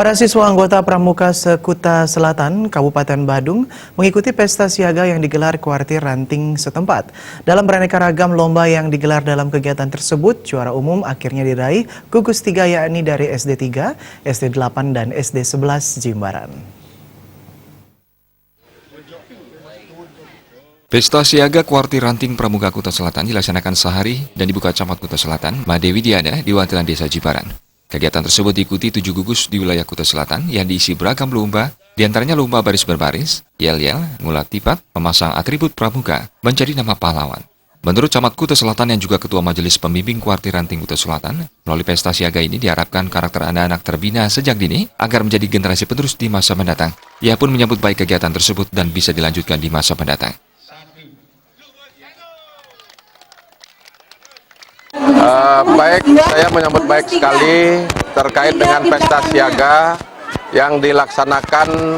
Para siswa anggota Pramuka Sekuta Selatan, Kabupaten Badung, mengikuti pesta siaga yang digelar Kuartir Ranting setempat. Dalam beraneka ragam lomba yang digelar dalam kegiatan tersebut, juara umum akhirnya diraih gugus 3 yakni dari SD 3, SD 8, dan SD 11 Jimbaran. Pesta siaga Kuartir Ranting Pramuka Kuta Selatan dilaksanakan sehari dan dibuka Camat Kuta Selatan, Made Widiana di Wantilan Desa Jimbaran. Kegiatan tersebut diikuti 7 gugus di wilayah Kuta Selatan yang diisi beragam lomba, diantaranya lomba baris berbaris, yel-yel, ngulat tipat, memasang atribut pramuka, menjadi nama pahlawan. Menurut Camat Kuta Selatan yang juga Ketua Majelis Pembimbing Kuartir Ranting Kuta Selatan, melalui pesta siaga ini diharapkan karakter anak-anak terbina sejak dini agar menjadi generasi penerus di masa mendatang. Ia pun menyambut baik kegiatan tersebut dan bisa dilanjutkan di masa mendatang. Baik, saya menyambut baik sekali terkait dengan pesta siaga yang dilaksanakan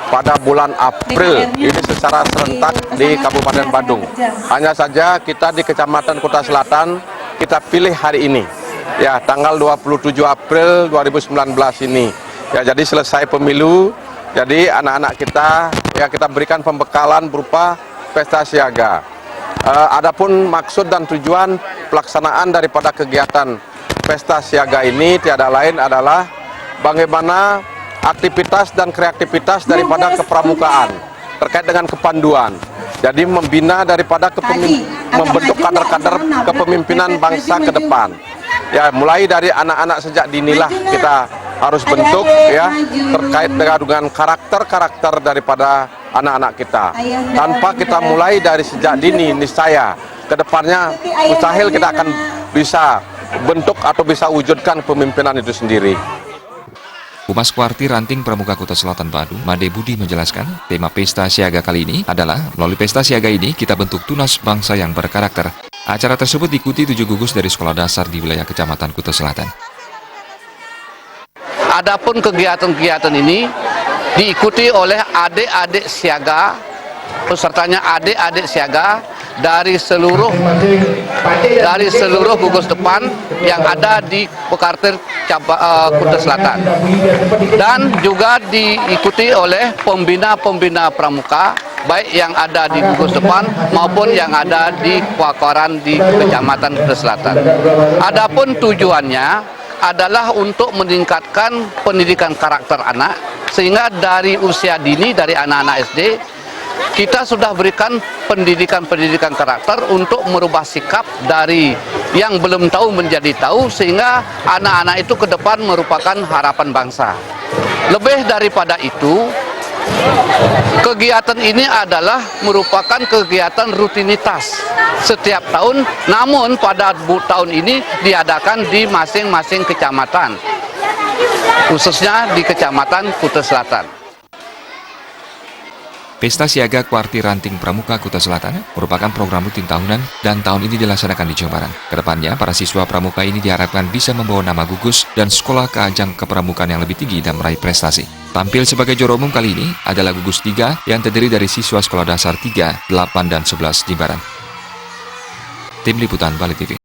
pada bulan April ini secara serentak di Kabupaten Badung. Hanya saja kita di Kecamatan Kuta Selatan kita pilih hari ini, ya tanggal 27 April 2019 ini. Ya jadi selesai pemilu, jadi anak-anak kita ya kita berikan pembekalan berupa pesta siaga. Adapun maksud dan tujuan pelaksanaan daripada kegiatan pesta siaga ini tiada lain adalah bagaimana aktivitas dan kreativitas daripada kepramukaan terkait dengan kepanduan. Jadi membina daripada membentuk kader-kader kepemimpinan bangsa ke depan. Ya, mulai dari anak-anak sejak dinilah kita harus bentuk ya terkait dengan karakter-karakter daripada anak-anak kita. Tanpa kita mulai dari sejak dini, niscaya kedepannya mustahil kita akan bisa bentuk atau bisa wujudkan pemimpinan itu sendiri. Humas Kuartir Ranting Pramuka Kuta Selatan Badung, Made Budi menjelaskan, tema pesta siaga kali ini adalah melalui pesta siaga ini kita bentuk tunas bangsa yang berkarakter. Acara tersebut diikuti 7 gugus dari sekolah dasar di wilayah Kecamatan Kuta Selatan. Adapun kegiatan-kegiatan ini diikuti oleh adik-adik siaga, pesertanya adik-adik siaga dari seluruh gugus depan yang ada di Kuartir Kuta Selatan, dan juga diikuti oleh pembina-pembina pramuka baik yang ada di gugus depan maupun yang ada di Kuartir di Kecamatan Kuta Selatan. Adapun tujuannya adalah untuk meningkatkan pendidikan karakter anak, sehingga dari usia dini, dari anak-anak SD, kita sudah berikan pendidikan karakter untuk merubah sikap dari yang belum tahu menjadi tahu, sehingga anak-anak itu ke depan merupakan harapan bangsa. Lebih daripada itu, kegiatan ini adalah merupakan kegiatan rutinitas setiap tahun, namun pada tahun ini diadakan di masing-masing kecamatan, khususnya di Kecamatan Kuta Selatan. Pesta siaga Kuartir Ranting Pramuka Kuta Selatan merupakan program rutin tahunan dan tahun ini dilaksanakan di Jimbaran. Kedepannya, para siswa pramuka ini diharapkan bisa membawa nama gugus dan sekolah ke ajang kepramukaan yang lebih tinggi dan meraih prestasi. Tampil sebagai juara umum kali ini adalah gugus 3 yang terdiri dari siswa sekolah dasar 3, 8, dan 11 Jimbaran. Tim Liputan Bali TV.